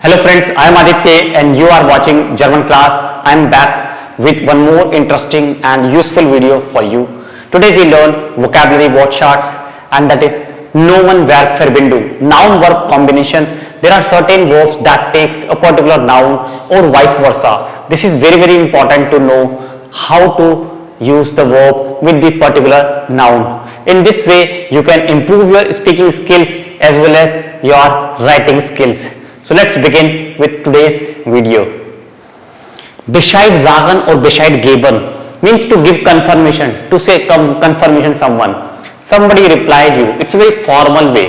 Hello friends, I am Aditya and you are watching Germanclass. I am back with one more interesting and useful video for you. Today we learn vocabulary Wortschatz, and that is Nomen, Verb, Verbindung, noun verb combination. There are certain verbs that takes a particular noun or vice versa. This is very important to know how to use the verb with the particular noun. In this way you can improve your speaking skills as well as your writing skills. So let's begin with today's video. Bescheid sagen or Bescheid geben means to give confirmation, to say confirmation someone. Somebody replied you. It's a very formal way.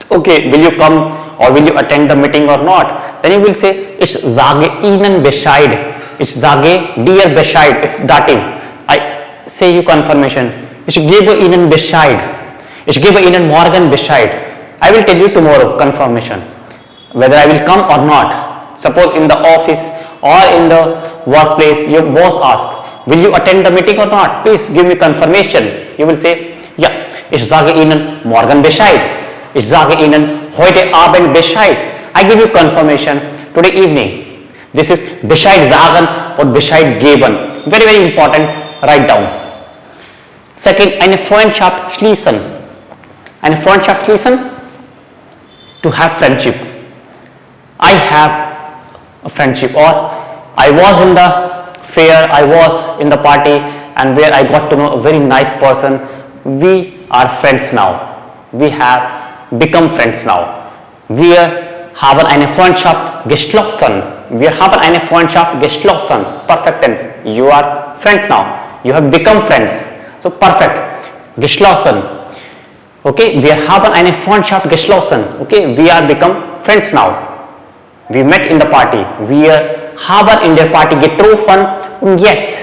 Okay, will you come or will you attend the meeting or not? Then you will say, ich sage Ihnen Bescheid. Ich sage dir Bescheid. It's dative. I say you confirmation. Ich gebe Ihnen Bescheid. Ich gebe Ihnen morgen Bescheid. I will tell you tomorrow confirmation. Whether I will come or not. Suppose in the office or in the workplace, your boss asks, will you attend the meeting or not? Please give me confirmation. You will say, ja, ich sage Ihnen morgen Bescheid. Ich sage Ihnen heute Abend Bescheid. I give you confirmation today evening. This is Bescheid sagen or Bescheid geben. Very important. Write down. Second, eine Freundschaft schließen. Eine Freundschaft schließen, to have friendship. I have a friendship, or I was in the fair, I was in the party, and where I got to know a very nice person. We are friends now. We have become friends now. Wir haben eine Freundschaft geschlossen. Wir haben eine Freundschaft geschlossen. Perfect tense. You are friends now. You have become friends. So perfect. Geschlossen. Okay, wir haben eine Freundschaft geschlossen. Okay, we are become friends now. We met in the party. Wir haben in der Party getroffen und jetzt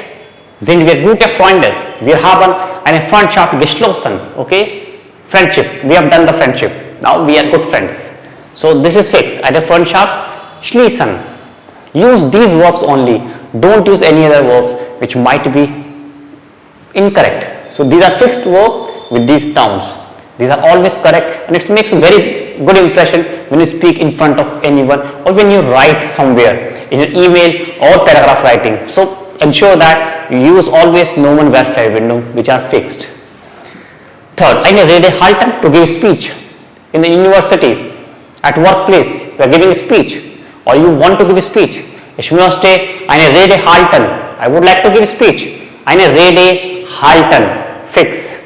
sind wir gute Freunde. Wir haben eine Freundschaft geschlossen. Okay, friendship. We have done the friendship. Now we are good friends. So this is fixed. Eine Freundschaft schließen. Use these verbs only. Don't use any other verbs which might be incorrect. So these are fixed verbs with these nouns. These are always correct, and it makes a very good impression when you speak in front of anyone or when you write somewhere in your email or paragraph writing. So ensure that you use always Nomen, Verb, Verbindung, which are fixed. Third, eine Rede halten, to give speech. In the university, at workplace, you are giving a speech or you want to give a speech. Ich möchte eine Rede halten. I would like to give a speech. Eine Rede halten, fix.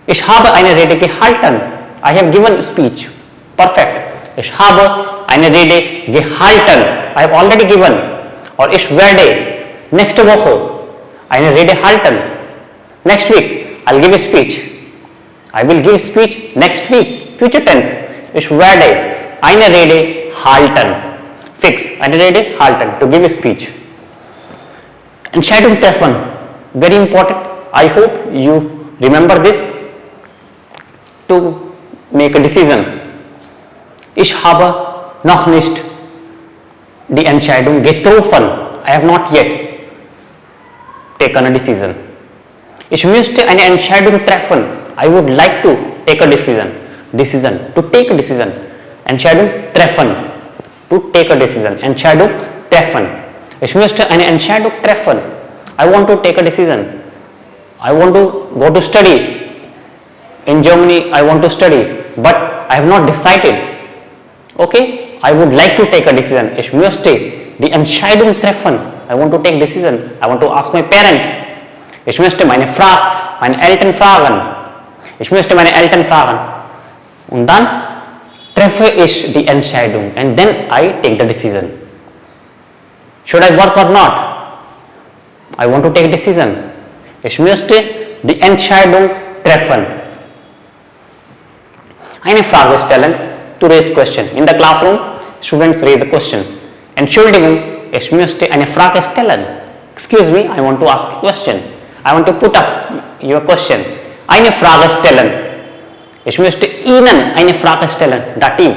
Ich habe eine Rede gehalten. I have given a speech. Perfect. Ich habe eine Rede gehalten. I have already given. Or ich werde nächste Woche eine Rede halten. Next week I'll give a speech. I will give a speech next week. Future tense. Ich werde eine Rede halten. Fix. Eine Rede halten. To give a speech. Entscheidung treffen. Very important. I hope you remember this. To make a decision. Ich habe noch nicht die Entscheidung getroffen. I have not yet taken a decision. Ich müsste eine Entscheidung treffen. I would like to take a decision. Decision. To take a decision. Entscheidung treffen. To take a decision. Entscheidung treffen. Ich müsste eine Entscheidung treffen. I want to take a decision. I want to go to study. In Germany, I want to study, but I have not decided. Okay, I would like to take a decision. Ich möchte die Entscheidung treffen. I want to take decision. I want to ask my parents. Ich möchte meine Eltern fragen. Ich möchte meine Eltern fragen. Und dann treffe ich die Entscheidung. And then I take the decision. Should I work or not? I want to take a decision. Ich möchte die Entscheidung treffen. Eine Frage stellen, to raise question. In the classroom, students raise a question. Entschuldigung, ich möchte eine Frage stellen. Excuse me, I want to ask a question. I want to put up your question. Eine Frage stellen. Ich möchte Ihnen eine Frage stellen. Dativ.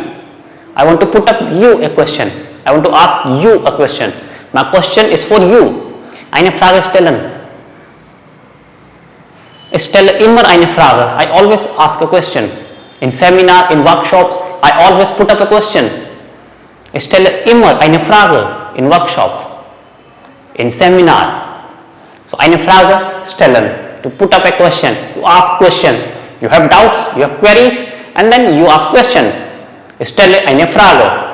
I want to put up you a question. I want to ask you a question. My question is for you. Eine Frage stellen. Ich stelle immer eine Frage. I always ask a question. In seminar, in workshops, I always put up a question. Ich stelle immer eine Frage in Workshop, in Seminar. So eine Frage stellen, to put up a question, to ask question. You have doubts, you have queries, and then you ask questions. Ich stelle eine Frage.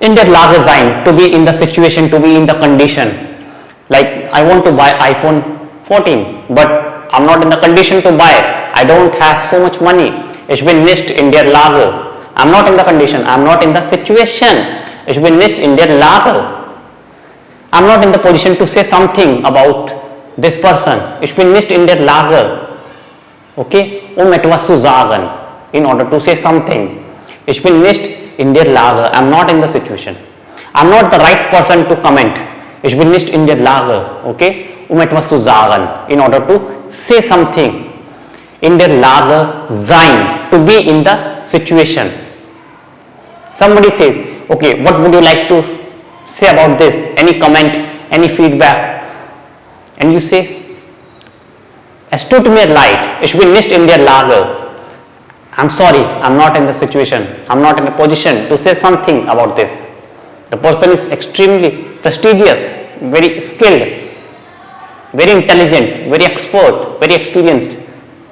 In der Lage sein, to be in the situation, to be in the condition. Like I want to buy iPhone 14, but I'm not in the condition to buy it. I don't have so much money. Ich bin nicht in der Lage. I'm not in the condition. I'm not in the situation. Ich bin nicht in der Lage. I'm not in the position to say something about this person. Ich bin nicht in der Lage. Okay? Etwas zu sagen. In order to say something. Ich bin nicht in der Lage. I'm not in the situation. I'm not the right person to comment. Ich bin nicht in der Lage. Okay? Etwas zu sagen. In order to say something. In der Lage sein. To be in the situation. Somebody says, okay, what would you like to say about this? Any comment, any feedback? And you say, es tut mir leid, ich bin nicht in der Lage. I'm sorry, I'm not in the situation. I'm not in a position to say something about this. The person is extremely prestigious, very skilled, very intelligent, very expert, very experienced.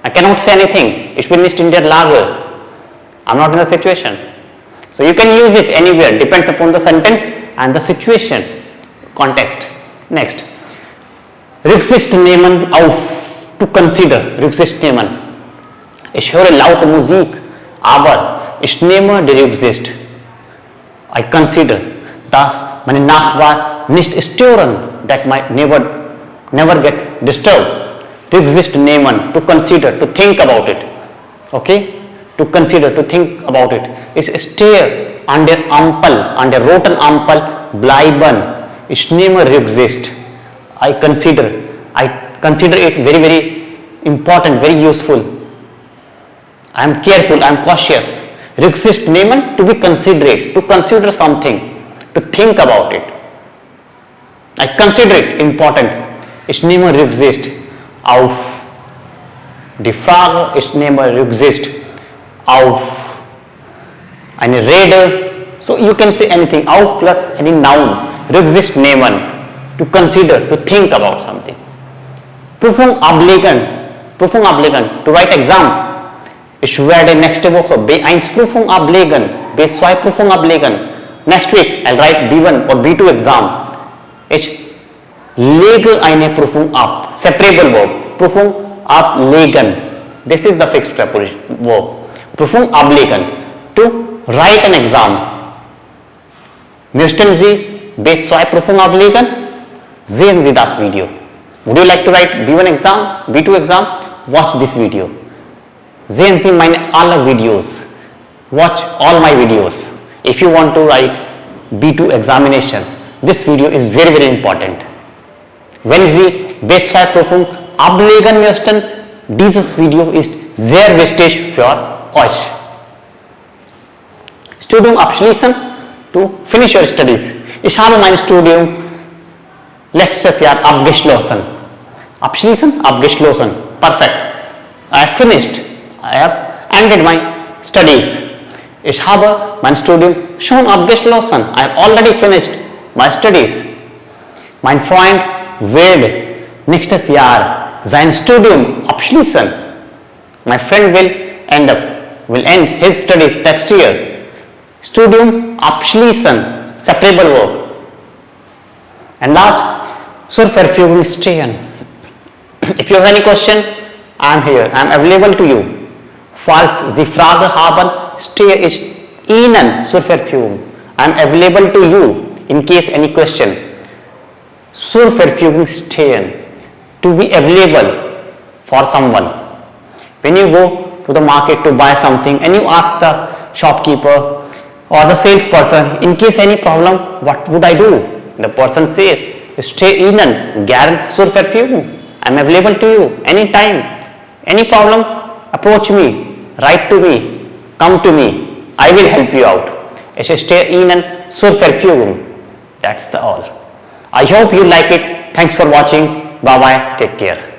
I cannot say anything. Ich bin nicht in der Lage. I'm not in the situation. So you can use it anywhere, depends upon the sentence and the situation, context. Next, Rücksicht nehmen auf, to consider, Rücksicht nehmen. Ich höre laute Musik, aber ich nehme die Rücksicht. I consider, dass meine Nachbarn nicht stören, that my neighbor never gets disturbed. Rücksicht nehmen, to consider, to think about it. Okay? To consider, to think about it. Ich stehe an der Ampel, an der roten Ampel bleiben. Ich nehme Rücksicht. I consider it very, very important, very useful. I am careful, I am cautious. Rücksicht nehmen, to be considerate, to consider something, to think about it. I consider it important. Ich nehme Rücksicht auf die Frage, ich nehme Rücksicht auf eine Rede. So you can say anything, auf plus any noun. Rücksicht nehmen, to consider, to think about something. Prüfung ablegen, to write exam. Ich werde nächste Woche B1 Prüfung ablegen, B2 Prüfung ablegen. Next week I'll write B1 or B2 exam. Ich lege eine Prüfung ab. Separable verb. Prüfung ablegen. This is the fixed preposition verb. Prüfung ablegen. To write an exam. Möchten Sie B2 Prüfung ablegen? Sehen Sie das Video. Would you like to write B1 exam, B2 exam? Watch this video. Sehen Sie meine alle Videos. Watch all my videos. If you want to write B2 examination, this video is very, very important. Wenn Sie B2 Prüfung ablegen möchten, dieses Video ist sehr wichtig für euch. Studium abschließen, to finish your studies. Ich habe mein Studium letztes Jahr abgeschlossen. Abschließen, abgeschlossen. Perfect. I have finished. I have ended my studies. Ich habe mein Studium schon abgeschlossen. I have already finished my studies. Mein Freund wird nächstes Jahr sein Studium abschließen. My friend will end his studies next year. Studium abschließen, separable verb. And last, zur Verfügung stehen. If you have any question, I am here. I am available to you. Falls Sie Frage haben, stehe ich Ihnen zur Verfügung. I am available to you in case any question. Zur Verfügung stehen. To be available for someone. When you go to the market to buy something and you ask the shopkeeper or the salesperson, in case any problem, what would I do? The person says, stay Ihnen gern zur Verfügung. I am available to you anytime. Any problem, approach me. Write to me, come to me, I will help you out. Ich stehe Ihnen zur Verfügung. That's all. I hope you like it. Thanks for watching. Bye bye. Take care.